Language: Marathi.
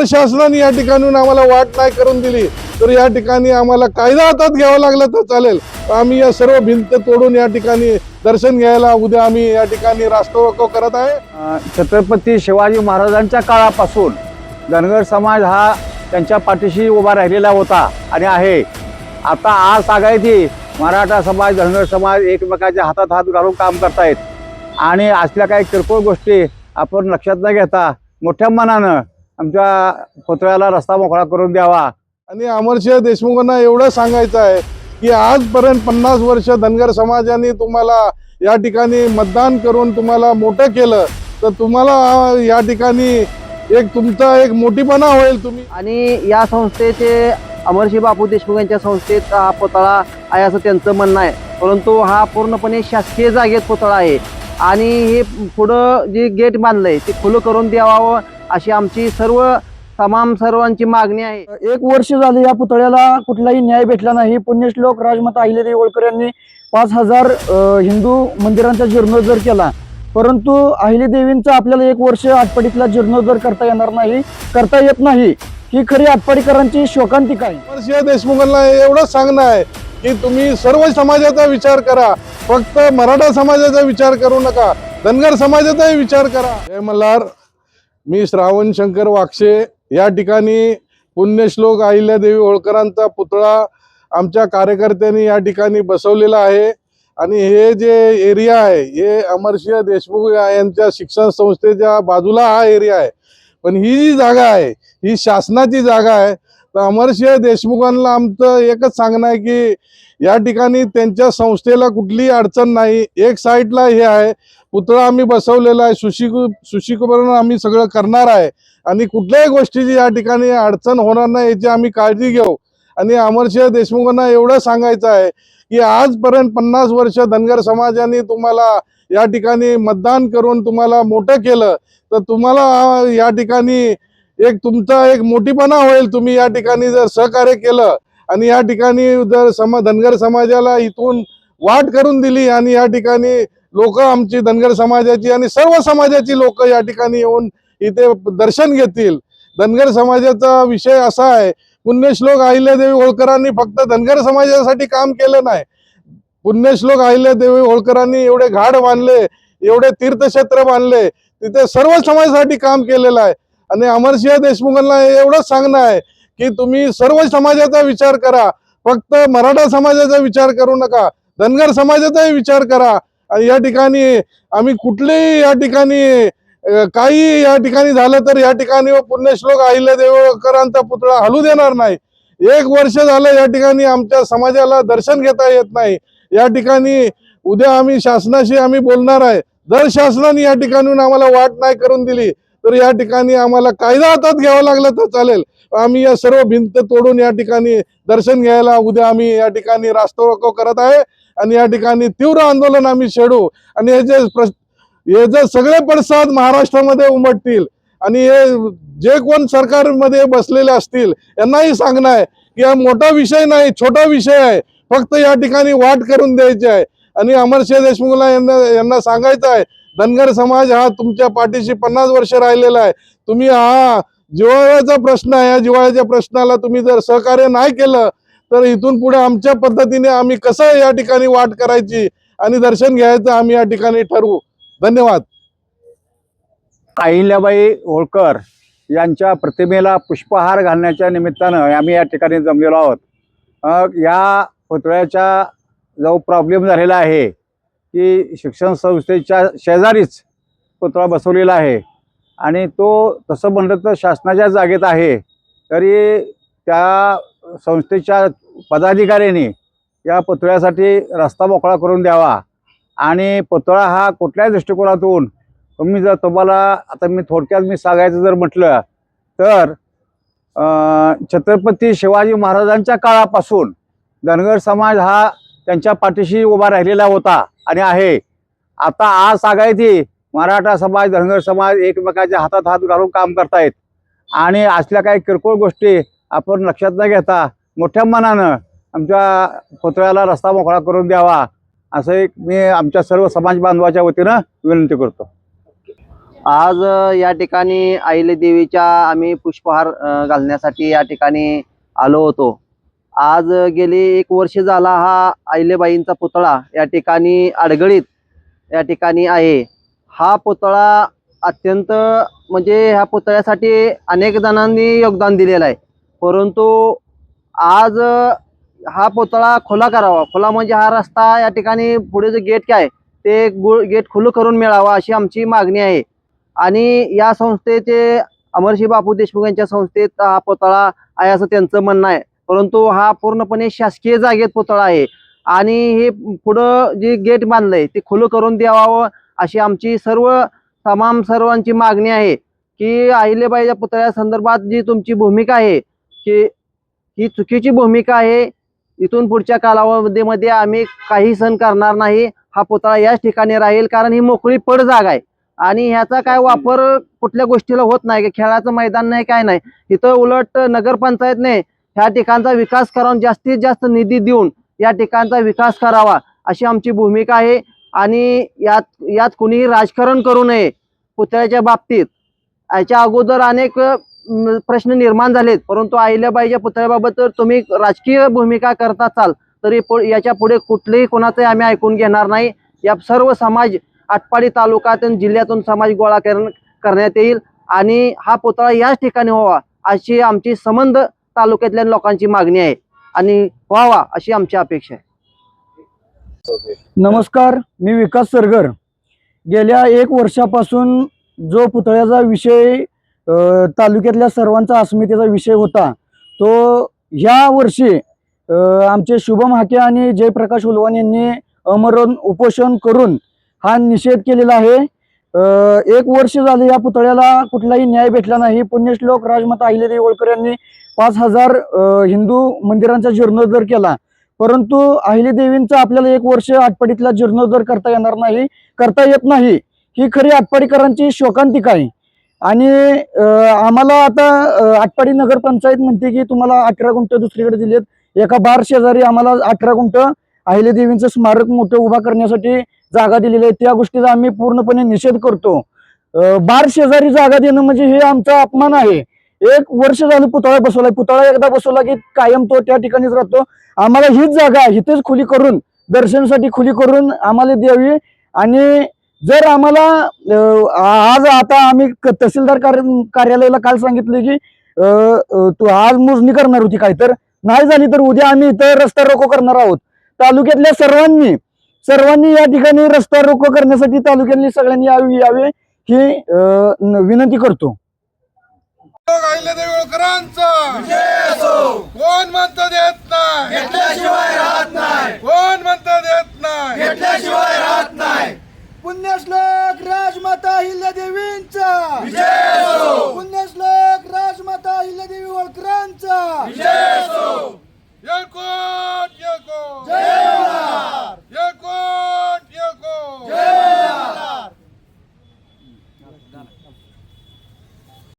शासनाने या ठिकाणून आम्हाला वाट नाही करून दिली तर या ठिकाणी आम्हाला कायदा हातात घ्यावा लागला तर चालेल। आम्ही या सर्व भिंत तोडून या ठिकाणी दर्शन घ्यायला उद्या आम्ही या ठिकाणी राष्ट्ररोको करत आहे। छत्रपती शिवाजी महाराजांच्या काळापासून धनगर समाज हा त्यांच्या पाठीशी उभा राहिलेला होता आणि आहे। आता आज सांगायची मराठा समाज धनगर समाज एकमेकाच्या हातात हात घालून काम करतायत आणि असल्या काही किरकोळ गोष्टी आपण लक्षात न घेता मोठ्या मनानं आमच्या पुतळ्याला रस्ता मोकळा करून द्यावा। आणि अमरसिंह देशमुखांना एवढं सांगायचं आहे की आजपर्यंत 50 वर्ष धनगर समाजाने तुम्हाला या ठिकाणी मतदान करून तुम्हाला मोठं केलं तर तुम्हाला या ठिकाणी एक तुमचा एक मोठीपणा होईल तुम्ही। आणि या संस्थेचे अमरसिंह बापू देशमुख यांच्या संस्थेत हा पुतळा आहे असं त्यांचं म्हणणं आहे, परंतु हा पूर्णपणे शासकीय जागेत पुतळा आहे आणि हे पुढं जे गेट बांधलंय ते खुलं करून द्यावं अशी आमची सर्वांची मागणी आहे। 1 वर्ष झाले या पुतळ्याला कुठलाही न्याय भेटला नाही। पुण्यश्लोक राजमाता अहिल्यादेवी होळकर यांनी 5000 हिंदू मंदिरांचा जीर्णोद्धार केला, परंतु अहिल्यादेवींचा आपल्याला 1 वर्ष आटपाडीतला जीर्णोद्धार करता येत नाही। ही खरी आटपाडीकरांची शोकांतिका आहे। अमरसिंह देशमुखांना एवढं सांगणं आहे की तुम्ही सर्व समाजाचा विचार करा, फक्त मराठा समाजाचा विचार करू नका, धनगर समाजाचाही विचार करा। जय मल्हार, मी श्रावण शंकर वाक्षे। या ठिकाणी पुण्यश्लोक अहिल्यादेवी होळकरांचा पुतळा आमच्या कार्यकर्त्यांनी या ठिकाणी बसवलेला आहे आणि हे जे एरिया आहे हे अमरसिंह देशमुख यांच्या शिक्षण संस्थेच्या बाजूला हा एरिया आहे, पण ही जी जागा आहे ही शासनाची जागा आहे। तर अमरसिंह देशमुखांना आमचं एकच सांगणं आहे की या ठिकाणी त्यांच्या संस्थेला कुठलीही अडचण नाही। एक साईडला हे आहे पुतळा आम्ही बसवलेला आहे, सुशीकरण आम्ही सगळं करणार आहे आणि कुठल्याही गोष्टीची या ठिकाणी अडचण होणार नाही याची आम्ही काळजी घेऊ। आणि अमरसिंह देशमुखांना एवढं सांगायचं आहे की आजपर्यंत 50 वर्ष धनगर समाजाने तुम्हाला या ठिकाणी मतदान करून तुम्हाला मोठं केलं तर तुम्हाला या ठिकाणी एक तुमचा एक मोठीपणा होईल तुम्ही या ठिकाणी जर सहकार्य केलं आणि या ठिकाणी जर धनगर समाजाला इथून वाट करून दिली आणि या ठिकाणी लोक आमची धनगर समाजाची आणि सर्व समाजाची लोक या ठिकाणी येऊन इथे दर्शन घेतील। धनगर समाजाचा विषय असा आहे, पुण्यश्लोक अहिल्यादेवी होळकरांनी फक्त धनगर समाजासाठी काम केलं नाही, पुण्यश्लोक अहिल्यादेवी होळकरांनी एवढे घाट बांधले, एवढे तीर्थक्षेत्र बांधले, तिथे सर्व समाजासाठी काम केलेलं आहे। आणि अमरसिंह देशमुखांना एवढंच सांगणं आहे की तुम्ही सर्व समाजाचा विचार करा, फक्त मराठा समाजाचा विचार करू नका, धनगर समाजाचाही विचार करा। आणि या ठिकाणी आम्ही कुठलेही या ठिकाणी काही या ठिकाणी झालं तर या ठिकाणी पुण्यश्लोक अहिल्यादेवी होळकरांचा पुतळा हलू देणार नाही। 1 वर्ष झालं या ठिकाणी आमच्या समाजाला दर्शन घेता येत नाही। या ठिकाणी उद्या आम्ही शासनाशी आम्ही बोलणार आहे, जर शासनाने या ठिकाणून आम्हाला वाट नाही करून दिली तर या ठिकाणी आम्हाला कायदा हातात घ्यावा लागला तर चालेल। आम्ही या सर्व भिंत तोडून या ठिकाणी दर्शन घ्यायला उद्या आम्ही या ठिकाणी राष्ट्ररोको करत आहे आणि या ठिकाणी तीव्र आंदोलन आम्ही छेडू आणि हे जे सगळे पडसाद महाराष्ट्रामध्ये उमटतील आणि हे जे कोण सरकारमध्ये बसलेले असतील यांनाही सांगणं आहे की हा मोठा विषय नाही, छोटा विषय आहे, फक्त या ठिकाणी वाट करून द्यायची आहे। आणि अमरसिंह देशमुखला यांना सांगायचं आहे, धनगर समाज हा तुमच्या पाठीशी 50 वर्ष राहिलेला आहे। तुम्ही हा जिव्हाळ्याचा प्रश्न आहे, या जिव्हाळ्याच्या प्रश्नाला तुम्ही जर सहकार्य नाही केलं तर इथून पुढे आमच्या पद्धतीने आम्ही कसं या ठिकाणी वाट करायची आणि दर्शन घ्यायचं आम्ही या ठिकाणी ठरवू। धन्यवाद। अहिल्याबाई होळकर यांच्या प्रतिमेला पुष्पहार घालण्याच्या निमित्तानं आम्ही या ठिकाणी जमलेलो आहोत। या पुतळ्याचा जो प्रॉब्लेम झालेला आहे की शिक्षण संस्थेच्या शेजारीच पुतळा बसवलेला आहे आणि तो तसं म्हणलं तर शासनाच्या जागेत आहे, तरी त्या संस्थेच्या पदाधिकाऱ्यांनी या पुतळ्यासाठी रस्ता मोकळा करून द्यावा। आणि पुतळा हा कुठल्याही दृष्टिकोनातून तुम्हाला आता मी थोडक्यात सांगायचं जर म्हटलं तर छत्रपती शिवाजी महाराजांच्या काळापासून धनगर समाज हा त्यांच्या पाठीशी उभा राहिलेला होता आणि आहे। आता आज सांगायची मराठा समाज धनगर समाज एकमेकाच्या हातात हात घालून काम करतायत आणि असल्या काही किरकोळ गोष्टी आपण लक्षात न घेता मोठ्या मनानं आमच्या पुतळ्याला रस्ता मोकळा करून द्यावा असं एक मी आमच्या सर्व समाज बांधवाच्या वतीनं विनंती करतो। आज या ठिकाणी अहिल्यादेवीच्या आम्ही पुष्पहार घालण्यासाठी या ठिकाणी आलो होतो. आज गेली 1 वर्ष झाला हा अहिल्याबाईंचा पुतळा या ठिकाणी अडगळीत या ठिकाणी आहे. हा पुतळा अत्यंत म्हणजे ह्या पुतळ्यासाठी अनेक जणांनी योगदान दिलेलं आहे, परंतु आज हा पुतळा खुला करावा. खुला म्हणजे हा रस्ता या ठिकाणी पुढे जे गेट काय ते गेट खुलं करून मिळावा अशी आमची मागणी आहे. आणि या संस्थेचे अमरशी बापू देशमुख यांच्या संस्थेत हा पुतळा आहे असं त्यांचं म्हणणं आहे, परंतु हा पूर्णपणे शासकीय जागेत पुतळा आहे आणि हे पुढं जे गेट बांधलंय ते खुलं करून द्यावं अशी आमची सर्वांची मागणी आहे. की अहिल्याबाईच्या पुतळ्या संदर्भात जी तुमची भूमिका आहे की ही चुकीची भूमिका आहे. इथून पुढच्या कालावधीमध्ये आम्ही काही सहन करणार नाही. हा पुतळा याच ठिकाणी राहील, कारण ही मोकळी पड जागा आहे आणि ह्याचा काय वापर कुठल्या गोष्टीला होत नाही, की खेळाचं मैदान नाही, काय नाही. इथं उलट नगरपंचायतने ह्या ठिकाणचा विकास करून जास्तीत जास्त निधी देऊन या ठिकाणचा विकास करावा अशी आमची भूमिका आहे. आणि यात कुणीही राजकारण करू नये पुतळ्याच्या बाबतीत. याच्या अगोदर अनेक प्रश्न निर्माण झालेत, परंतु अहिल्याबाईच्या पुतळ्याबाबत जर तुम्ही राजकीय भूमिका करत असाल तरी याच्या पुढे कुठलेही कोणाचंही आम्ही ऐकून घेणार नाही. या सर्व समाज आटपाडी तालुक्यातून जिल्ह्यातून समाज गोळा करण्यात येईल आणि हा पुतळा याच ठिकाणी व्हावा अशी आमची संबंध तालुक्यातल्या लोकांची मागणी आहे आणि व्हावा अशी आमची अपेक्षा आहे. नमस्कार, मी विकास सरगर. गेल्या 1 वर्षापासून जो पुतळ्याचा विषय तालुक्यातल्या सर्वांचा अस्मितेचा विषय होता, तो ह्या वर्षी आमचे शुभम हाके आणि जयप्रकाश उलवान यांनी आमरण उपोषण करून हा निषेध केलेला आहे. 1 वर्ष झाले या पुतळ्याला कुठलाही न्याय भेटला नाही. पुण्यश्लोक राजमाता अहिल्यादेवी होळकर यांनी 5,000 हिंदू मंदिरांचा जीर्णोद्धार केला, परंतु अहिल्यादेवींचा आपल्याला 1 वर्ष आटपाडीतला जीर्णोद्धार करता येत नाही. ही खरी आटपाडीकरांची शोकांतिका आहे. आणि आम्हाला आता आटपाडी नगरपंचायत म्हणते की तुम्हाला 18 गुंठ दुसरीकडे दिलेत. एका बार शेजारी आम्हाला 18 गुंठ अहिल्यादेवींचं स्मारक मोठं उभा करण्यासाठी जागा दिलेली आहे. त्या गोष्टीचा आम्ही पूर्णपणे निषेध करतो. बार शेजारी जागा देणं म्हणजे हे आमचा अपमान आहे. 1 वर्ष झालं पुतळा बसवलाय. पुतळा एकदा बसवला की कायम तो त्या ठिकाणीच राहतो. आम्हाला हीच जागा इथेच खुली करून दर्शनासाठी खुली करून आम्हाला द्यावी. आणि जर आम्हाला आज आता आम्ही तहसीलदार कार्यालयाला काल सांगितले की तू आज मोजणी करणार होती, काय तर नाही झाली तर उद्या आम्ही इथं रस्ता रोको करणार आहोत. तालुक्यातल्या सर्वांनी या ठिकाणी रस्ता रोको करण्यासाठी तालुक्यातली सगळ्यांनी यावे ही विनंती करतो. अहिल्यादेवी होळकरांचा